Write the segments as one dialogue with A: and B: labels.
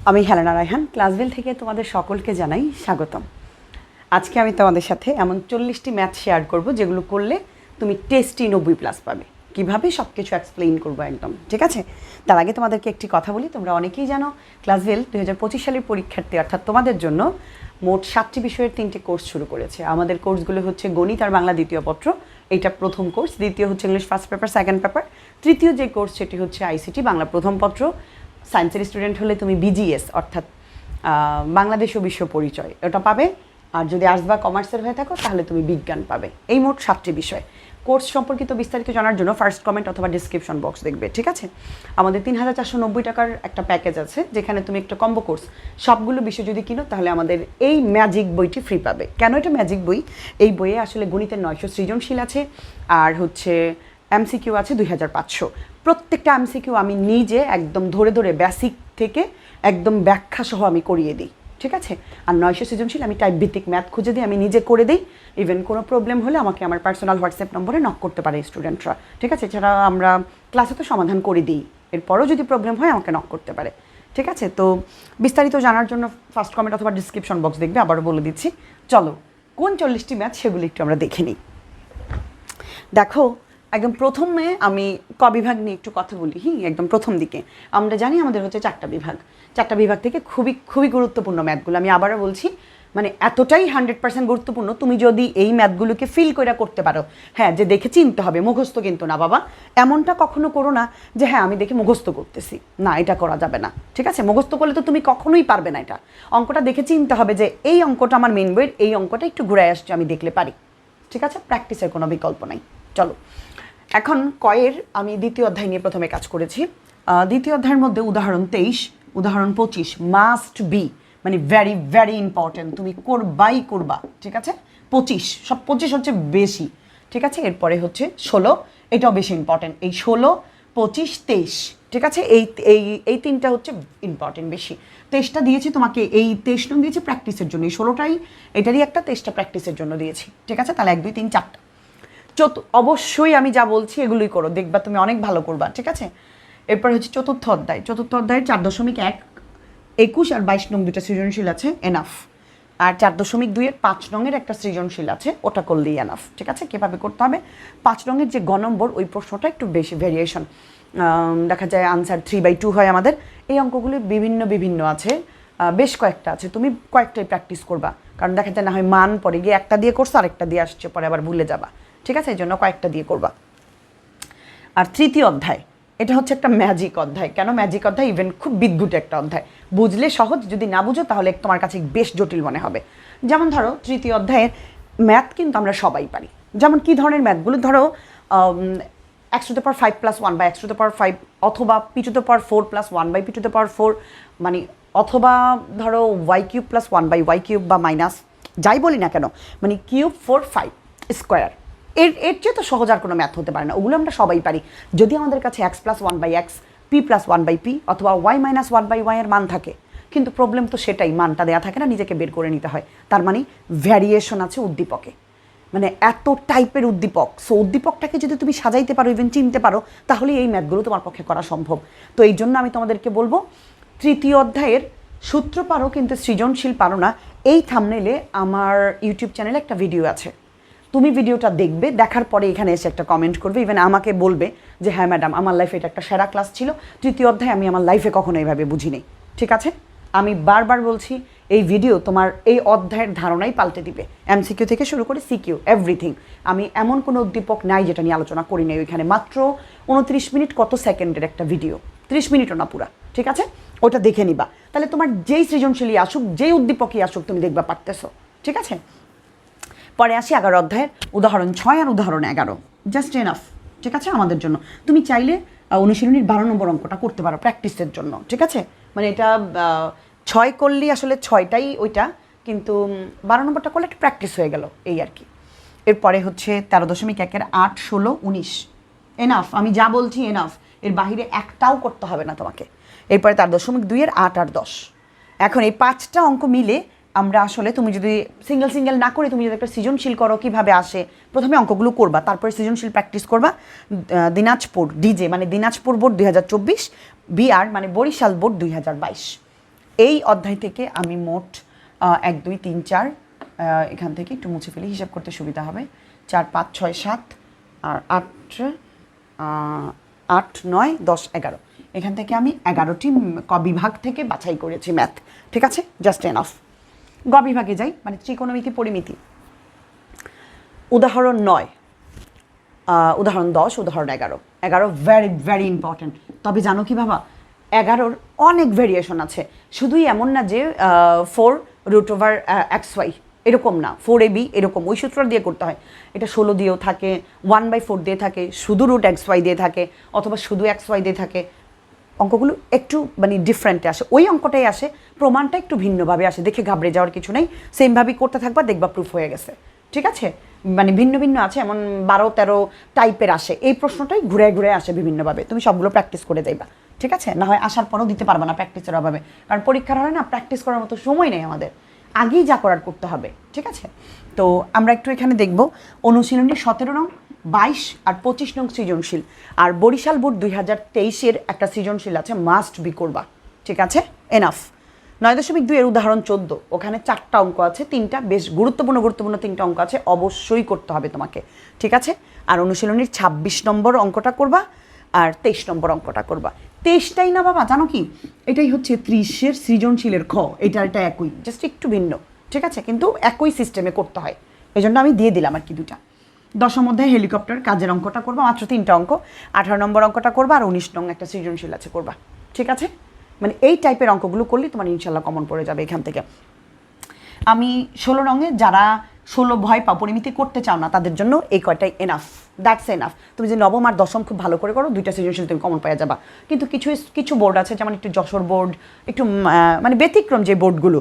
A: আমি হেলেনা রায়হান ক্লাসভিল থেকে তোমাদের সকলকে জানাই স্বাগতম। আজকে আমি তোমাদের সাথে এমন 40টি ম্যাথ শেয়ার করব যেগুলো করলে তুমি টেস্টি 90+ পাবে। কীভাবে সব কিছু এক্সপ্লেইন করবো একদম, ঠিক আছে? তার আগে তোমাদেরকে একটি কথা বলি, তোমরা অনেকেই জানো ক্লাসভিল 2025 সালের পরীক্ষার্থী অর্থাৎ তোমাদের জন্য মোট 7টি বিষয়ের 3টি কোর্স শুরু করেছে। আমাদের কোর্সগুলো হচ্ছে গণিত আর বাংলা দ্বিতীয় পত্র, এটা প্রথম কোর্স। দ্বিতীয় হচ্ছে English first paper second paper. তৃতীয় যে কোর্স সেটি হচ্ছে আইসিটি বাংলা প্রথম পত্র। সায়েন্সের স্টুডেন্ট হলে তুমি বিজিএস অর্থাৎ বাংলাদেশ ও বিশ্ব পরিচয় ওটা পাবে। আর যদি আর্টস বা কমার্সের হয়ে থাকো তাহলে তুমি বিজ্ঞান পাবে। এই মোট 7টি বিষয়। কোর্স সম্পর্কিত বিস্তারিত জানার জন্য ফার্স্ট কমেন্ট অথবা ডিসক্রিপশন বক্স দেখবে, ঠিক আছে? আমাদের 3490 টাকার একটা প্যাকেজ আছে যেখানে তুমি একটা কম্বো কোর্স সবগুলো বিষয় যদি কিনো তাহলে আমাদের এই ম্যাজিক বইটি ফ্রি পাবে। কেন এটা ম্যাজিক বই? এই বইয়ে আসলে গণিতের 900 সৃজনশীল আছে আর হচ্ছে এমসিকিউ আছে 2500। প্রত্যেকটা এমসিকিউ আমি নিজে একদম ধরে ধরে বেসিক থেকে একদম ব্যাখ্যা সহ আমি করিয়ে দিই, ঠিক আছে? আর 900 সৃজনশীল আমি টাইপ ভিত্তিক ম্যাথ খুঁজে দিই, আমি নিজে করে দিই। ইভেন কোনো প্রবলেম হলে আমাকে আমার পার্সোনাল হোয়াটসঅ্যাপ নম্বরে নক করতে পারে স্টুডেন্টরা, ঠিক আছে? এছাড়া আমরা ক্লাসে তো সমাধান করে দিই, এরপরও যদি প্রবলেম হয় আমাকে নক করতে পারে, ঠিক আছে? তো বিস্তারিত জানার জন্য ফার্স্ট কমেন্ট অথবা ডিসক্রিপশন বক্স দেখবে, আবারও বলে দিচ্ছি। চলো কোন 40টি ম্যাথ সেগুলো একটু আমরা দেখে নিই। দেখো, একদম প্রথমে আমি বিভাগ নিয়ে একটু কথা বলি। একদম প্রথম দিকে আমরা জানি আমাদের হচ্ছে 4টা বিভাগ। 4টা বিভাগ থেকে খুবই খুবই গুরুত্বপূর্ণ ম্যাথগুলো, আমি আবারও বলছি, মানে এতটাই 100% গুরুত্বপূর্ণ। তুমি যদি এই ম্যাথগুলোকে ফিল করে করতে পারো, হ্যাঁ, যে দেখে চিনতে হবে, মুখস্থ কিন্তু না বাবা, এমনটা কখনো করো না যে হ্যাঁ আমি দেখে মুখস্থ করতেছি, না, এটা করা যাবে না, ঠিক আছে? মুখস্থ করলে তো তুমি কখনোই পারবে না। এটা অঙ্কটা দেখে চিনতে হবে যে এই অঙ্কটা আমার মেন বইয়ের, এই অঙ্কটা একটু ঘুরে আসছে, আমি দেখলে পারি, ঠিক আছে? প্র্যাকটিসের কোনো বিকল্প নাই। চলো এখন কয়ের আমি দ্বিতীয় অধ্যায় নিয়ে প্রথমে কাজ করেছি। দ্বিতীয় অধ্যায়ের মধ্যে উদাহরণ 23, উদাহরণ 25 মাস্ট বি, মানে ভেরি ভেরি ইম্পর্টেন্ট, তুমি করবাই করবা, ঠিক আছে? 25, সব 25 হচ্ছে বেশি, ঠিক আছে? এরপরে হচ্ছে 16, এটাও বেশি ইম্পর্টেন্ট। এই 16, 25, 23, ঠিক আছে? এই এই এই তিনটা হচ্ছে ইম্পর্টেন্ট বেশি। 23টা দিয়েছি তোমাকে, এই 23 নং দিয়েছি প্র্যাকটিসের জন্য, এই 16টাই এটারই একটা, 23টা প্র্যাকটিসের জন্য দিয়েছি, ঠিক আছে? তাহলে 1 2 3 4টা। অবশ্যই আমি যা বলছি এগুলোই করো, দেখবা তুমি অনেক ভালো করবা, ঠিক আছে? এরপর হচ্ছে চতুর্থ অধ্যায়। চতুর্থ অধ্যায়ের 4.1, 21 আর 22 নং দুটা সৃজনশীল আছে, এনাফ। আর 4.2 এর 5 নংয়ের একটা সৃজনশীল আছে, ওটা করলেই এনাফ, ঠিক আছে? কীভাবে করতে হবে? 5 নংয়ের যে গ নম্বর ওই প্রশ্নটা একটু বেশি ভেরিয়েশন, দেখা যায় আনসার 3/2 হয় আমাদের। এই অঙ্কগুলি বিভিন্ন বিভিন্ন আছে, বেশ কয়েকটা আছে, তুমি কয়েকটাই প্র্যাকটিস করবা, কারণ দেখা যায় না হয় মান পরে গিয়ে একটা দিয়ে করছো আরেকটা দিয়ে আসছে, পরে আবার ভুলে যাবা, ঠিক আছে? এই জন্য কয়েকটা দিয়ে করবা। আর তৃতীয় অধ্যায়, এটা হচ্ছে একটা ম্যাজিক অধ্যায়। কেন ম্যাজিক অধ্যায়? ইভেন খুব বিদ্যুৎ একটা অধ্যায়, বুঝলে সহজ, যদি না বুঝো তাহলে তোমার কাছে বেশ জটিল মনে হবে। যেমন ধরো তৃতীয় অধ্যায়ের ম্যাথ কিন্তু আমরা সবাই পারি। যেমন কি ধরনের ম্যাথগুলো? ধরো x⁵ + 1 বা x⁵ অথবা p⁴ + 1 বাই p⁴, মানে অথবা ধরো y³ + 1 বাই y³ বা মাইনাস যাই বলি না কেন, মানে কিউব 4 5 স্কোয়ার, এর চেয়ে তো সহজ আর কোনো ম্যাথ হতে পারে না। ওগুলো আমরা সবাই পারি যদি আমাদের কাছে x + 1 by x, p + 1 by p অথবা y - 1 বাই y এর মান থাকে। কিন্তু প্রবলেম তো সেটাই, মানটা দেওয়া থাকে না, নিজেকে বের করে নিতে হয়। তার মানে ভ্যারিয়েশন আছে উদ্দীপকে, মানে এত টাইপের উদ্দীপক। সো উদ্দীপকটাকে যদি তুমি সাজাইতে পারো, ইভেন চিনতে পারো, তাহলে এই ম্যাথগুলো তোমার পক্ষে করা সম্ভব। তো এই জন্য আমি তোমাদেরকে বলবো, তৃতীয় অধ্যায়ের সূত্র পারো কিন্তু সৃজনশীল পারো না। এই থাম্বনেইলে আমার ইউটিউব চ্যানেলে একটা ভিডিও আছে, তুমি ভিডিওটা দেখবে, দেখার পরে এখানে এসে একটা কমেন্ট করবে, ইভেন আমাকে বলবে যে হ্যাঁ ম্যাডাম, আমার লাইফে এটা একটা সেরা ক্লাস ছিল, তৃতীয় অধ্যায় আমি আমার লাইফে কখনো এইভাবে বুঝিনি, ঠিক আছে? আমি বারবার বলছি, এই ভিডিও তোমার এই অধ্যায়ের ধারণাই পাল্টে দিবে, এমসিকিউ থেকে শুরু করে সিকিউ এভরিথিং। আমি এমন কোনো উদ্দীপক নাই যেটা নিয়ে আলোচনা করি নাই ওইখানে। মাত্র 29 মিনিট কত সেকেন্ডের একটা ভিডিও, 30 মিনিটও না পুরা, ঠিক আছে? ওটা দেখে নিবা, তাহলে তোমার যেই সৃজনশীলই আসুক, যেই উদ্দীপকই আসুক, তুমি দেখবা পারতেছো, ঠিক আছে? পরে আসি 11 অধ্যায়ের উদাহরণ 6 আর উদাহরণ 11, জাস্ট এনাফ, ঠিক আছে? আমাদের জন্য তুমি চাইলে অনুশীলনীর 12 নম্বর অঙ্কটা করতে পারো প্র্যাকটিসের জন্য, ঠিক আছে? মানে এটা 6 করলেই আসলে 6টাই ওইটা, কিন্তু 12 নম্বরটা করলে একটা প্র্যাকটিস হয়ে গেল, এই আর কি। এরপরে হচ্ছে 13.1 8 16 19, এনাফ, আমি যা বলছি এনাফ, এর বাহিরে একটাও করতে হবে না তোমাকে। এরপরে 4.2 এর 8 আর 10। এখন এই 5টা অঙ্ক মিলে আমরা আসলে, তুমি যদি সিঙ্গেল সিঙ্গেল না করে তুমি যদি একটা সৃজনশীল করো, কীভাবে আসে? প্রথমে অঙ্কগুলো করবা, তারপরে সৃজনশীল প্র্যাকটিস করবা। দিনাজপুর ডিজে মানে দিনাজপুর বোর্ড 2024, বিআর মানে বরিশাল বোর্ড 2022, এই অধ্যায় থেকে আমি মোট 1 2 3 4 এখান থেকে একটু মুছে ফেলি, হিসাব করতে সুবিধা হবে, 4 5 6 7 আর 8 8 9 10 11, এখান থেকে আমি 11টি ক বিভাগ থেকে বাছাই করেছি ম্যাথ। ঠিক আছে, জাস্ট এনাফ। গ বিভাগে যাই, মানে ত্রিকোণমিতি পরিমিতি। উদাহরণ 9, উদাহরণ 10, উদাহরণ 11। 11 ভেরি ভেরি ইম্পর্ট্যান্ট। তবে জানো কি বাবা, 11-র অনেক ভেরিয়েশন আছে। শুধুই এমন না যে 4√/xy এরকম না, 4ab এরকম ওই সূত্র দিয়ে করতে হয়। এটা 16 দিয়েও থাকে, 1/4 দিয়ে থাকে, শুধু √xy দিয়ে থাকে, অথবা শুধু xy দিয়ে থাকে। অঙ্কগুলো একটু মানে ডিফারেন্টে আসে, ওই অঙ্কটাই আসে, প্রমাণটা একটু ভিন্নভাবে আসে। দেখে ঘাবড়ে যাওয়ার কিছু নেই, সেমভাবেই করতে থাকবা, দেখবা প্রুফ হয়ে গেছে। ঠিক আছে, মানে ভিন্ন ভিন্ন আছে, এমন 12-13 টাইপের আসে। এই প্রশ্নটাই ঘুরে ঘুরে আসে বিভিন্নভাবে, তুমি সবগুলো প্র্যাকটিস করে যাইবা। ঠিক আছে, না হয় আসার পরও দিতে পারবা না প্র্যাকটিসের অভাবে, কারণ পরীক্ষার হয় না, প্র্যাকটিস করার মতো সময় নেই আমাদের, আগেই যা করার করতে হবে। ঠিক আছে, তো আমরা একটু এখানে দেখব অনুশীলনী 17 নং, 22 আর 25 নং সৃজনশীল। আর বরিশাল বোর্ড 2023-এর একটা সৃজনশীল আছে, মাস্ট বি করবা। ঠিক আছে, এনাফ। 9.2 এর উদাহরণ 14, ওখানে 4টা অঙ্ক আছে, 3টা বেশ গুরুত্বপূর্ণ 3টা অঙ্ক আছে, অবশ্যই করতে হবে তোমাকে। ঠিক আছে, আর অনুশীলনীর 26 নম্বর অঙ্কটা করবা, আর 23 নম্বর অঙ্কটা করবা। 23টাই না বাবা, জানো কি, এটাই হচ্ছে 30-এর সৃজনশীলের খ। এটা একই, জাস্ট একটু ভিন্ন। ঠিক আছে, কিন্তু একই সিস্টেমে করতে হয়, এই জন্য আমি দিয়ে দিলাম আর কি দুটা। 10 অধ্যায় হেলিকপ্টার কাজের অঙ্কটা করবা, মাত্র 3টা অঙ্ক। 18 নম্বর অঙ্কটা করবা, আর 19 নং একটা সৃজনশীল আছে করবা। ঠিক আছে, মানে এই টাইপের অঙ্কগুলো করলে তোমার ইনশাল্লাহ কমন পড়ে যাবে এখান থেকে। আমি 16 রঙে যারা 16 ভয় পাও, পরিমিতি করতে চাও না, তাদের জন্য এই কয়টাই এনাফ, দ্যাটস এনাফ। তুমি যে নবম আর দশম খুব ভালো করে করো, 2টা সৃজনশীল তুমি কমন পাওয়া যাবা। কিন্তু কিছু বোর্ড আছে, যেমন একটু যশোর বোর্ড, একটু মানে ব্যতিক্রম যে বোর্ডগুলো,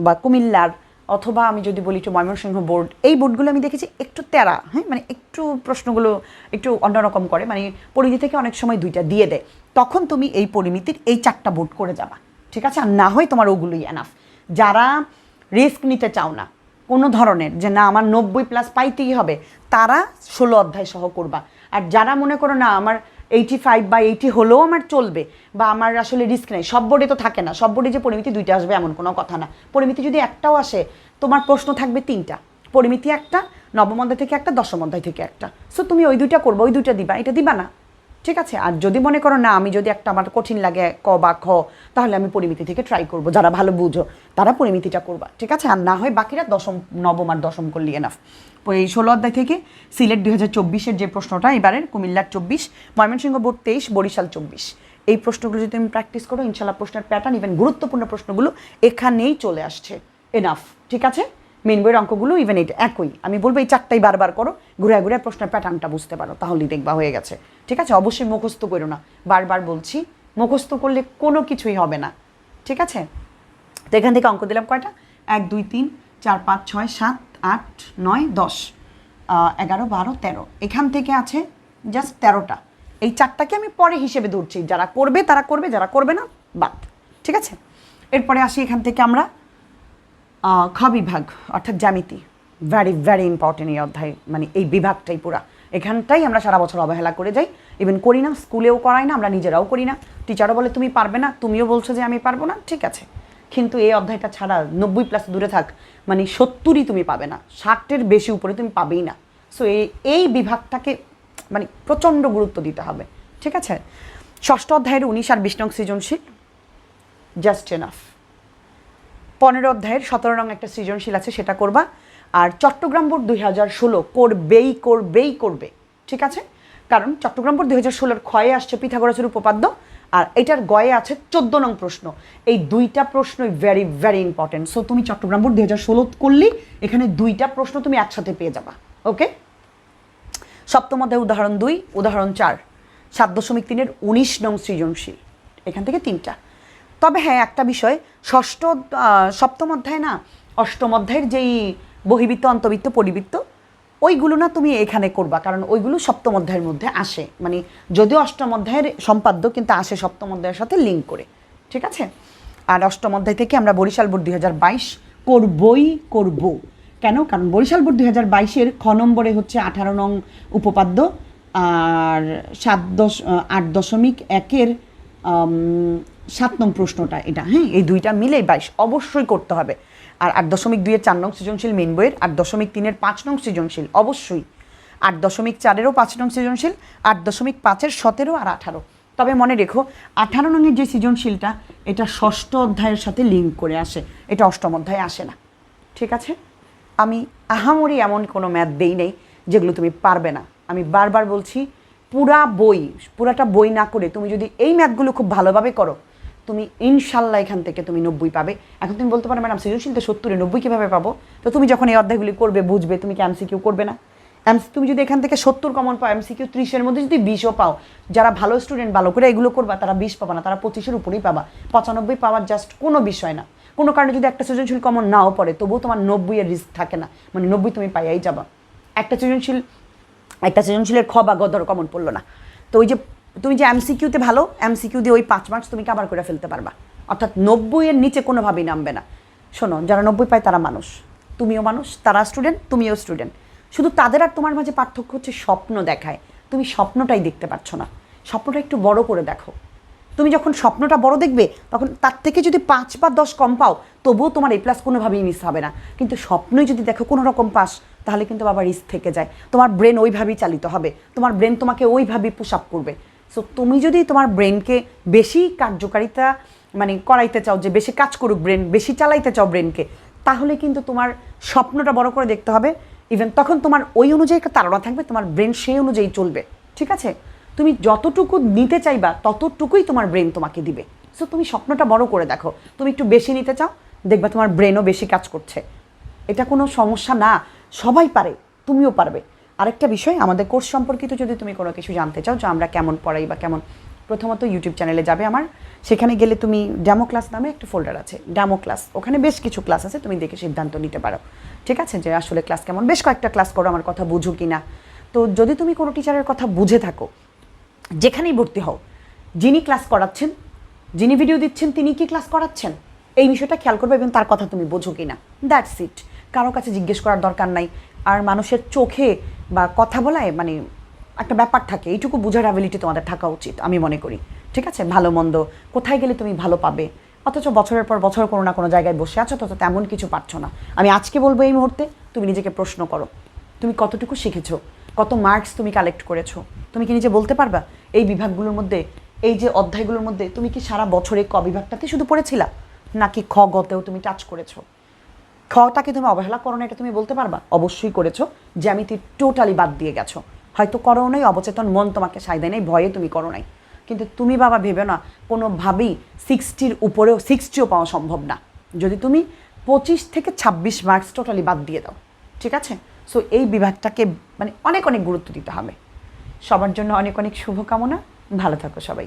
A: বা কুমিল্লার, অথবা আমি যদি বলি একটু ময়মনসিংহ বোর্ড, এই বোর্ডগুলো আমি দেখেছি একটু তেরা, হ্যাঁ, মানে একটু প্রশ্নগুলো একটু অন্যরকম করে, মানে পরিধি থেকে অনেক সময় 2টা দিয়ে দেয়। তখন তুমি এই পরিমিতির এই 4টা বোর্ড করে যাবা। ঠিক আছে, আর না হয় তোমার ওগুলোই এনাফ। যারা রিস্ক নিতে চাও না কোনো ধরনের, যে না আমার 90+ পাইতেই হবে, তারা 16 অধ্যায় সহ করবা। আর যারা মনে করো না আমার 85 বা 80 হলেও আমার চলবে, বা আমার আসলে রিস্ক নেই, সব বোর্ডে তো থাকে না, সব বোর্ডে যে পরিমিতি 2টা আসবে এমন কোনো কথা না। পরিমিতি যদি একটাও আসে, তোমার প্রশ্ন থাকবে 3টা, পরিমিতি একটা, নবম অধ্যায় থেকে একটা, দশম অধ্যায় থেকে একটা। সো তুমি ওই 2টা করবো, ওই 2টা দিবা, এটা দিবা না। ঠিক আছে, আর যদি মনে করো না আমি যদি একটা আমার কঠিন লাগে ক বা খ, তাহলে আমি পরিমিতি থেকে ট্রাই করব। যারা ভালো বুঝো তারা পরিমিতিটা করবা। ঠিক আছে, আর না হয় বাকিরা নবম আর দশম করলে এনাফ। এই 16 অধ্যায় থেকে সিলেট 2024-এর যে প্রশ্নটা, এবারের কুমিল্লার 24, ময়মনসিংহ বোর্ড 23, বরিশাল 24, এই প্রশ্নগুলো যদি তুমি প্র্যাকটিস করো, ইনশাল্লাহ প্রশ্নের প্যাটার্ন, ইভেন গুরুত্বপূর্ণ প্রশ্নগুলো এখানেই চলে আসছে, এনাফ। ঠিক আছে, মেন বইয়ের অঙ্কগুলো ইভেন এটা একই, আমি বলবো এই 4টাই বারবার করো, ঘুরে ঘুরে প্রশ্নের প্যাটার্নটা বুঝতে পারো, তাহলেই দেখবা হয়ে গেছে। ঠিক আছে, অবশ্যই মুখস্থ করো না, বারবার বলছি, মুখস্থ করলে কোনো কিছুই হবে না। ঠিক আছে, তো এখান থেকে অঙ্ক দিলাম কয়টা, 1 2 3 4 5 6 7 8 9 10 11 12 13, এখান থেকে আছে জাস্ট 13টা। এই 4টাকে আমি পরে হিসেবে ধরছি, যারা করবে তারা করবে, যারা করবে না বাদ। ঠিক আছে, এরপরে আসি এখান থেকে আমরা খ বিভাগ, অর্থাৎ জ্যামিতি। ভেরি ভেরি ইম্পর্টেন্ট এই অধ্যায়, মানে এই বিভাগটাই পুরা, এখানটাই আমরা সারা বছর অবহেলা করে যাই, ইভেন করি না, স্কুলেও করাই না, আমরা নিজেরাও করি না, টিচারও বলে তুমি পারবে না, তুমিও বলছো যে আমি পারবো না। ঠিক আছে, কিন্তু এই অধ্যায়টা ছাড়া 90+ দূরে থাক, মানে 70ই তুমি পাবে না, 60-এর বেশি উপরে তুমি পাবেই না। সো এই বিভাগটাকে মানে প্রচণ্ড গুরুত্ব দিতে হবে। ঠিক আছে, ষষ্ঠ অধ্যায়ের 19 আর 20 নং সৃজনশীল, জাস্ট এনাফ। 15 অধ্যায়ের 17 নং একটা সৃজনশীল আছে, সেটা করবা। আর চট্টগ্রাম বোর্ড 2016 করবে। ঠিক আছে, কারণ চট্টগ্রাম বোর্ড 2016-এর ক্ষয়ে আসছে পিথাগোরাসের উপপাদ্য, আর এটার গয়ে আছে 14 নং প্রশ্ন। এই 2টা প্রশ্নই ভেরি ভেরি ইম্পর্টেন্ট। সো তুমি চট্টগ্রাম বোর্ড 2016 করলে এখানে 2টা প্রশ্ন তুমি একসাথে পেয়ে যাবা। ওকে, সপ্তম অধ্যায় উদাহরণ 2, উদাহরণ 4, 7.3-এর 19 নং সৃজনশীল, এখান থেকে 3টা। তবে হ্যাঁ, একটা বিষয়, সপ্তম অধ্যায় না, অষ্টম অধ্যায়ের যেই বহিবৃত্ত, অন্তবৃত্ত, পরিবৃত্ত, ওইগুলো না তুমি এখানে করবা, কারণ ওইগুলো সপ্তম অধ্যায়ের মধ্যে আসে, মানে যদিও অষ্টম অধ্যায়ের সম্পাদ্য, কিন্তু আসে সপ্তম অধ্যায়ের সাথে লিঙ্ক করে। ঠিক আছে, আর অষ্টম অধ্যায় থেকে আমরা বরিশাল বোর্ড 2022 করব। কেন? কারণ বরিশাল বোর্ড 2022-এর খ নম্বরে হচ্ছে 18 নং উপপাদ্য, আর 8.1-এর 7 নং প্রশ্নটা এটা, হ্যাঁ, এই দুইটা মিলেই 22 অবশ্যই করতে হবে। আর 8.2-এর 4 নং সৃজনশীল মেন বইয়ের, 8.3-এর 5 নং সৃজনশীল অবশ্যই, 8.4-এরও 5 নং সৃজনশীল, 8.5-এর 17 আর 18। তবে মনে রেখো 18 নংয়ের যে সৃজনশীলটা এটা ষষ্ঠ অধ্যায়ের সাথে লিঙ্ক করে আসে, এটা অষ্টম অধ্যায়ে আসে না। ঠিক আছে, আমি আহামরি এমন কোনো ম্যাথ দেই নেই যেগুলো তুমি পারবে না। আমি বারবার বলছি, পুরাটা বই না করে তুমি যদি এই ম্যাথগুলো খুব ভালোভাবে করো, তুমি ইনশাল্লাহ এখান থেকে তুমি 90 পাবে। এখন তুমি বলতে পারো ম্যাডাম সৃজনশীলতে 70-এ 90 কীভাবে পাবো? তো তুমি যখন এই অধ্যায়গুলি করবে বুঝবে, তুমি কি এমসিকিউ করবে না? তুমি যদি এখান থেকে 70 কমন পাও, এমসিকিউ 30-এর মধ্যে যদি 20ও পাও, যারা ভালো স্টুডেন্ট ভালো করে এগুলো করবা তারা 20 পাবা না, তারা 25-এর উপরেই পাবা। 95 পাওয়ার জাস্ট কোনো বিষয় না। কোনো কারণে যদি একটা সৃজনশীল কমন নাও পড়ে তবুও তোমার 90-এর রিস্ক থাকে না, মানে 90 তুমি পাইয়াই যাবা। একটা সৃজনশীলের খ বা গদর কমন পড়লো না, তো ওই যে তুমি যে এমসিকিউতে ভালো, এমসিকিউ দিয়ে ওই 5 মার্কস তুমি কাভার করে ফেলতে পারবা, অর্থাৎ 90-এর নিচে কোনোভাবেই নামবে না। শোনো, যারা 90 পায় তারা মানুষ, তুমিও মানুষ, তারা স্টুডেন্ট, তুমিও স্টুডেন্ট। শুধু তাদের আর তোমার মাঝে পার্থক্য হচ্ছে স্বপ্ন দেখায়, তুমি স্বপ্নটাই দেখতে পাচ্ছ না। স্বপ্নটা একটু বড় করে দেখো। তুমি যখন স্বপ্নটা বড় দেখবে তখন তার থেকে যদি 5 বা 10 কম পাও তবুও তোমার A+ কোনোভাবেই মিস হবে না। কিন্তু স্বপ্নই যদি দেখো কোনো রকম পাস, তাহলে কিন্তু বাবা রিস্ক থেকে যায়। তোমার ব্রেন ওইভাবেই চালিত হবে, তোমার ব্রেন তোমাকে ওইভাবেই পুশ আপ করবে। সো তুমি যদি তোমার ব্রেনকে বেশি কার্যকারিতা মানে করাইতে চাও, যে বেশি কাজ করুক ব্রেন, বেশি চালাইতে চাও ব্রেনকে, তাহলে কিন্তু তোমার স্বপ্নটা বড় করে দেখতে হবে। ইভেন তখন তোমার ওই অনুযায়ী একটা তাড়না থাকবে, তোমার ব্রেন সেই অনুযায়ী চলবে। ঠিক আছে, তুমি যতটুকু নিতে চাইবা ততটুকুই তোমার ব্রেন তোমাকে দিবে। সো তুমি স্বপ্নটা বড় করে দেখো। তুমি একটু বেশি নিতে চাও, দেখবা তোমার ব্রেনও বেশি কাজ করছে। এটা কোনো সমস্যা না, সবাই পারে, তুমিও পারবে। আরেকটা বিষয়, আমাদের কোর্স সম্পর্কিত যদি তুমি কোনো কিছু জানতে চাও যে আমরা কেমন পড়াই বা কেমন, প্রথমত ইউটিউব চ্যানেলে যাবে আমার, সেখানে গেলে তুমি ডেমো ক্লাস নামে একটা ফোল্ডার আছে, ডেমো ক্লাস, ওখানে বেশ কিছু ক্লাস আছে, তুমি দেখে সিদ্ধান্ত নিতে পারো। ঠিক আছে, যে আসলে ক্লাস কেমন, বেশ কয়েকটা ক্লাস করো, আমার কথা বুঝো কি না। তো যদি তুমি কোনো টিচারের কথা বুঝে থাকো, যেখানেই ভর্তি হও, যিনি ক্লাস করাচ্ছেন, যিনি ভিডিও দিচ্ছেন, তিনি কি ক্লাস করাচ্ছেন, এই বিষয়টা খেয়াল করবে এবং তার কথা তুমি বোঝো কি না। দ্যাটস ইট, কারো কাছে জিজ্ঞেস করার দরকার নাই। আর মানুষের চোখে বা কথা বলায় মানে একটা ব্যাপার থাকে, এইটুকু বোঝার অ্যাবিলিটি তোমাদের থাকা উচিত আমি মনে করি। ঠিক আছে, ভালো মন্দ কোথায় গেলে তুমি ভালো পাবে, অথচ বছরের পর বছর কোনো না কোনো জায়গায় বসে আছো, তত তেমন কিছু পারছো না। আমি আজকে বলবো এই মুহূর্তে তুমি নিজেকে প্রশ্ন করো, তুমি কতটুকু শিখেছো, কত মার্কস তুমি কালেক্ট করেছো। তুমি কি নিজে বলতে পারবা এই বিভাগগুলোর মধ্যে, এই যে অধ্যায়গুলোর মধ্যে তুমি কি সারা বছরে ক বিভাগটাতে শুধু পড়েছিলা, নাকি খ গতেও তুমি টাচ করেছো? খটাকে তুমি অবহেলা করো না, এটা তুমি বলতে পারবা? অবশ্যই করেছো। জ্যামিতি টোটালি বাদ দিয়ে গেছো, হয়তো করো নাই, অবচেতন মন তোমাকে সায় দেয় নাই, ভয়ে তুমি করো নাই। কিন্তু তুমি বাবা ভেবে না কোনোভাবেই 60-র উপরেও 60ও পাওয়া সম্ভব না যদি তুমি 25 থেকে 26 মার্কস টোটালি বাদ দিয়ে দাও। ঠিক আছে, সো এই বিভাগটাকে মানে অনেক অনেক গুরুত্ব দিতে হবে। সবার জন্য অনেক অনেক শুভকামনা, ভালো থাকো সবাই।